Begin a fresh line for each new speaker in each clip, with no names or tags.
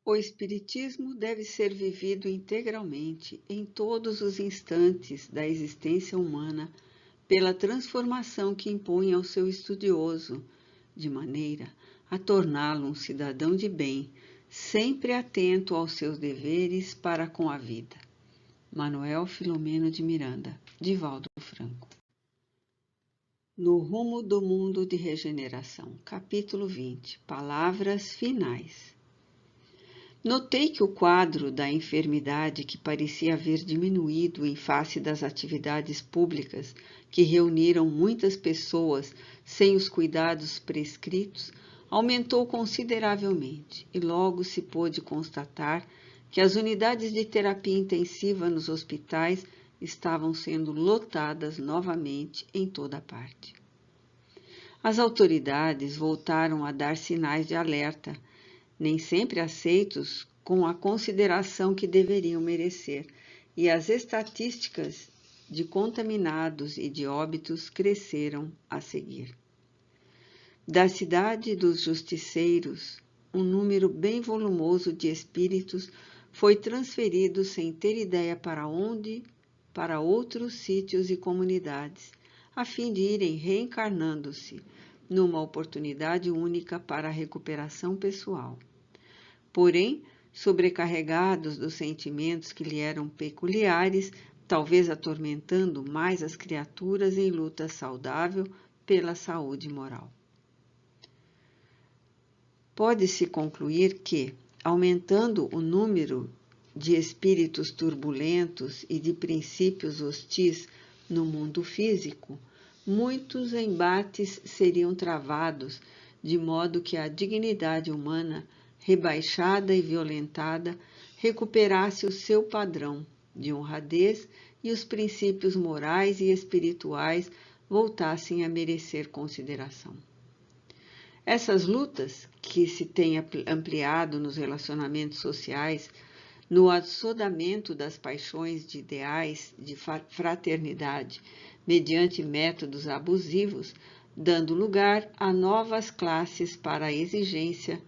O Espiritismo deve ser vivido integralmente em todos os instantes da existência humana pela transformação que impõe ao seu estudioso, de maneira a torná-lo um cidadão de bem, sempre atento aos seus deveres para com a vida. Manuel Filomeno de Miranda, Divaldo Franco. No rumo do mundo de regeneração, capítulo 20, palavras finais. Notei que o quadro da enfermidade, que parecia haver diminuído em face das atividades públicas que reuniram muitas pessoas sem os cuidados prescritos, aumentou consideravelmente e logo se pôde constatar que as unidades de terapia intensiva nos hospitais estavam sendo lotadas novamente em toda parte. As autoridades voltaram a dar sinais de alerta, nem sempre aceitos com a consideração que deveriam merecer, e as estatísticas de contaminados e de óbitos cresceram a seguir. Da cidade dos justiceiros, um número bem volumoso de espíritos foi transferido sem ter ideia para onde, para outros sítios e comunidades, a fim de irem reencarnando-se numa oportunidade única para a recuperação pessoal. Porém, sobrecarregados dos sentimentos que lhe eram peculiares, talvez atormentando mais as criaturas em luta saudável pela saúde moral. Pode-se concluir que, aumentando o número de espíritos turbulentos e de princípios hostis no mundo físico, muitos embates seriam travados, de modo que a dignidade humana, rebaixada e violentada, recuperasse o seu padrão de honradez e os princípios morais e espirituais voltassem a merecer consideração. Essas lutas, que se têm ampliado nos relacionamentos sociais, no assodamento das paixões de ideais de fraternidade, mediante métodos abusivos, dando lugar a novas classes para a exigência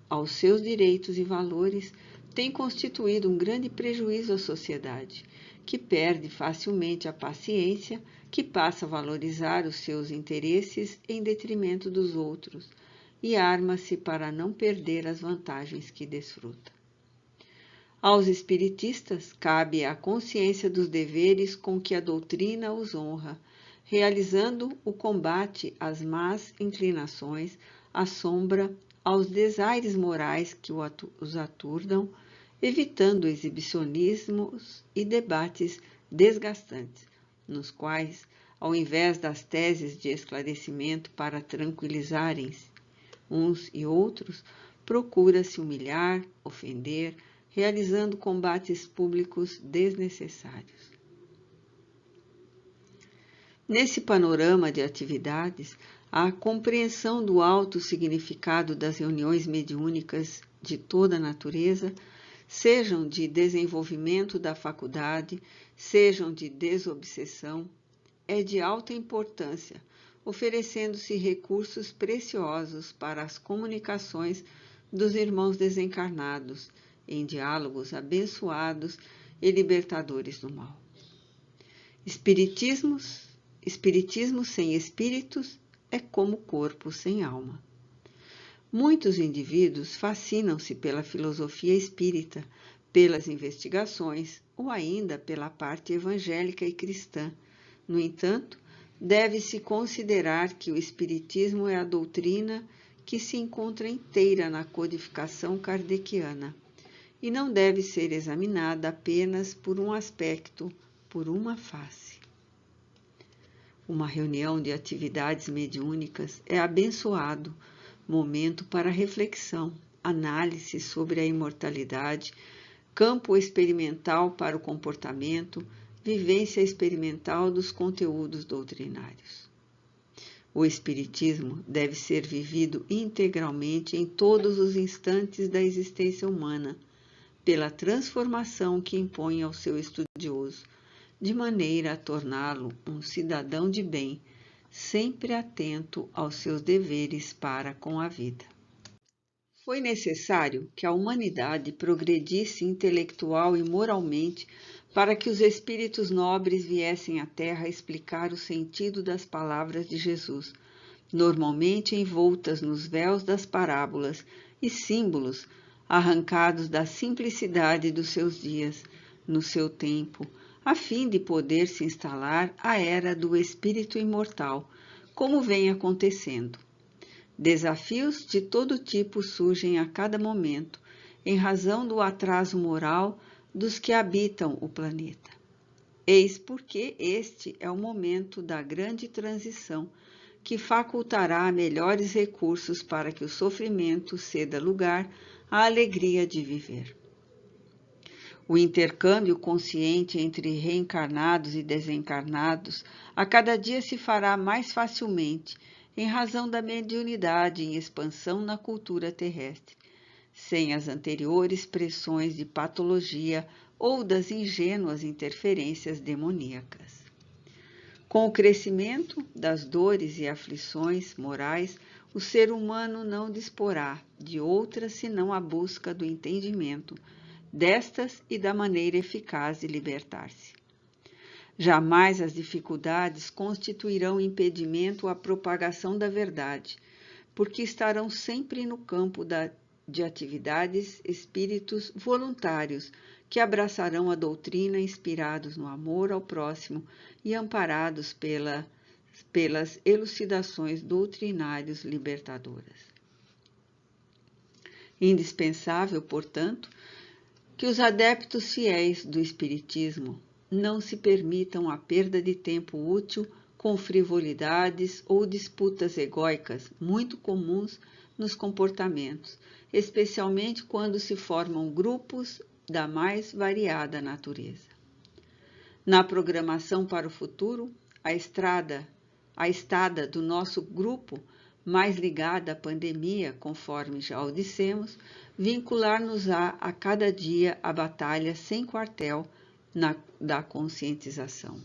aos seus direitos e valores, tem constituído um grande prejuízo à sociedade, que perde facilmente a paciência, que passa a valorizar os seus interesses em detrimento dos outros e arma-se para não perder as vantagens que desfruta. Aos espiritistas cabe a consciência dos deveres com que a doutrina os honra, realizando o combate às más inclinações, à sombra, aos desaires morais que os aturdam, evitando exibicionismos e debates desgastantes, nos quais, ao invés das teses de esclarecimento para tranquilizarem uns e outros, procura-se humilhar, ofender, realizando combates públicos desnecessários. Nesse panorama de atividades, a compreensão do alto significado das reuniões mediúnicas de toda a natureza, sejam de desenvolvimento da faculdade, sejam de desobsessão, é de alta importância, oferecendo-se recursos preciosos para as comunicações dos irmãos desencarnados, em diálogos abençoados e libertadores do mal. Espiritismo sem espíritos é como corpo sem alma. Muitos indivíduos fascinam-se pela filosofia espírita, pelas investigações ou ainda pela parte evangélica e cristã. No entanto, deve-se considerar que o espiritismo é a doutrina que se encontra inteira na codificação kardeciana e não deve ser examinada apenas por um aspecto, por uma face. Uma reunião de atividades mediúnicas é abençoado momento para reflexão, análise sobre a imortalidade, campo experimental para o comportamento, vivência experimental dos conteúdos doutrinários. O Espiritismo deve ser vivido integralmente em todos os instantes da existência humana, pela transformação que impõe ao seu estudioso, de maneira a torná-lo um cidadão de bem, sempre atento aos seus deveres para com a vida. Foi necessário que a humanidade progredisse intelectual e moralmente para que os espíritos nobres viessem à Terra explicar o sentido das palavras de Jesus, normalmente envoltas nos véus das parábolas e símbolos arrancados da simplicidade dos seus dias, no seu tempo, a fim de poder se instalar a era do espírito imortal, como vem acontecendo. Desafios de todo tipo surgem a cada momento, em razão do atraso moral dos que habitam o planeta. Eis porque este é o momento da grande transição, que facultará melhores recursos para que o sofrimento ceda lugar à alegria de viver. O intercâmbio consciente entre reencarnados e desencarnados a cada dia se fará mais facilmente, em razão da mediunidade em expansão na cultura terrestre, sem as anteriores pressões de patologia ou das ingênuas interferências demoníacas. Com o crescimento das dores e aflições morais, o ser humano não disporá de outra senão a busca do entendimento destas e da maneira eficaz de libertar-se. Jamais as dificuldades constituirão impedimento à propagação da verdade, porque estarão sempre no campo de atividades espíritos voluntários que abraçarão a doutrina inspirados no amor ao próximo e amparados pelas elucidações doutrinárias libertadoras. Indispensável, portanto, que os adeptos fiéis do Espiritismo não se permitam a perda de tempo útil com frivolidades ou disputas egóicas muito comuns nos comportamentos, especialmente quando se formam grupos da mais variada natureza. Na programação para o futuro, a estada do nosso grupo, mais ligada à pandemia, conforme já o dissemos, vincular-nos-á a cada dia a batalha sem quartel da conscientização.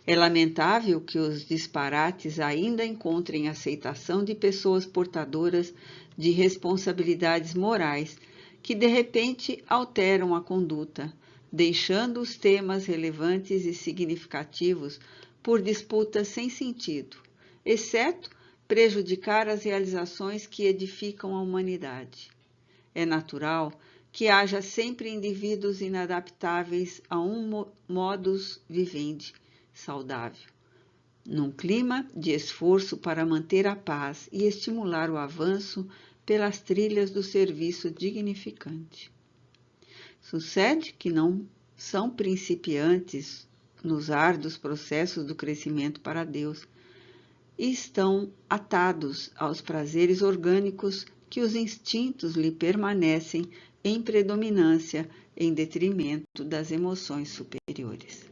É lamentável que os disparates ainda encontrem aceitação de pessoas portadoras de responsabilidades morais que de repente alteram a conduta, deixando os temas relevantes e significativos por disputas sem sentido, exceto prejudicar as realizações que edificam a humanidade. É natural que haja sempre indivíduos inadaptáveis a um modus vivendi saudável, num clima de esforço para manter a paz e estimular o avanço pelas trilhas do serviço dignificante. Sucede que não são principiantes nos árduos processos do crescimento para Deus e estão atados aos prazeres orgânicos que os instintos lhe permanecem em predominância em detrimento das emoções superiores.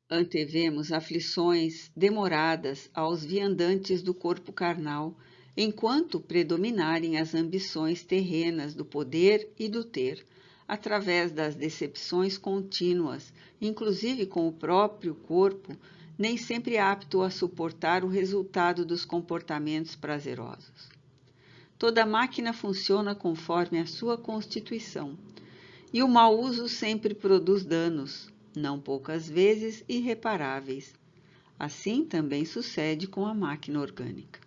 Antevemos aflições demoradas aos viandantes do corpo carnal, enquanto predominarem as ambições terrenas do poder e do ter, através das decepções contínuas, inclusive com o próprio corpo, nem sempre apto a suportar o resultado dos comportamentos prazerosos. Toda máquina funciona conforme a sua constituição, e o mau uso sempre produz danos, não poucas vezes irreparáveis. Assim também sucede com a máquina orgânica.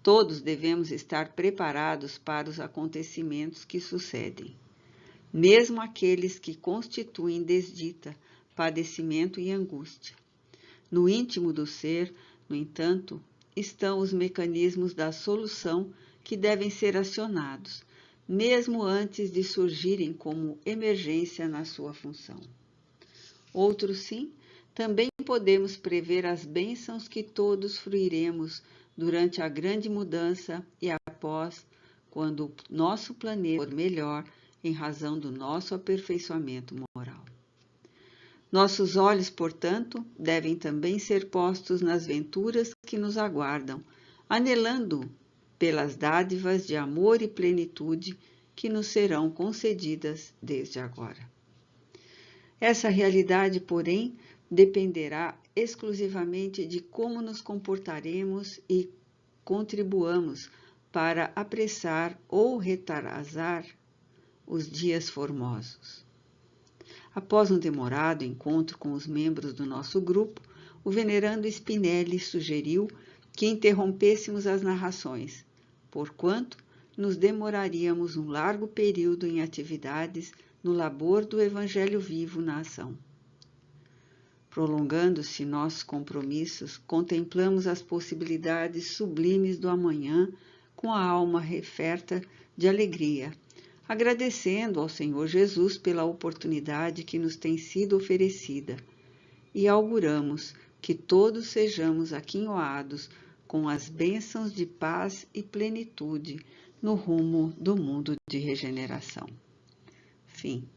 Todos devemos estar preparados para os acontecimentos que sucedem, mesmo aqueles que constituem desdita, padecimento e angústia. No íntimo do ser, no entanto, estão os mecanismos da solução que devem ser acionados, mesmo antes de surgirem como emergência na sua função. Outro sim, também podemos prever as bênçãos que todos fruiremos durante a grande mudança e após, quando o nosso planeta for melhor em razão do nosso aperfeiçoamento moral. Nossos olhos, portanto, devem também ser postos nas venturas que nos aguardam, anelando pelas dádivas de amor e plenitude que nos serão concedidas desde agora. Essa realidade, porém, dependerá exclusivamente de como nos comportaremos e contribuamos para apressar ou retrasar os dias formosos. Após um demorado encontro com os membros do nosso grupo, o venerando Spinelli sugeriu que interrompêssemos as narrações, porquanto nos demoraríamos um largo período em atividades no labor do Evangelho vivo na ação. Prolongando-se nossos compromissos, contemplamos as possibilidades sublimes do amanhã com a alma referta de alegria, agradecendo ao Senhor Jesus pela oportunidade que nos tem sido oferecida, e auguramos que todos sejamos aquinhoados com as bênçãos de paz e plenitude no rumo do mundo de regeneração. Fim.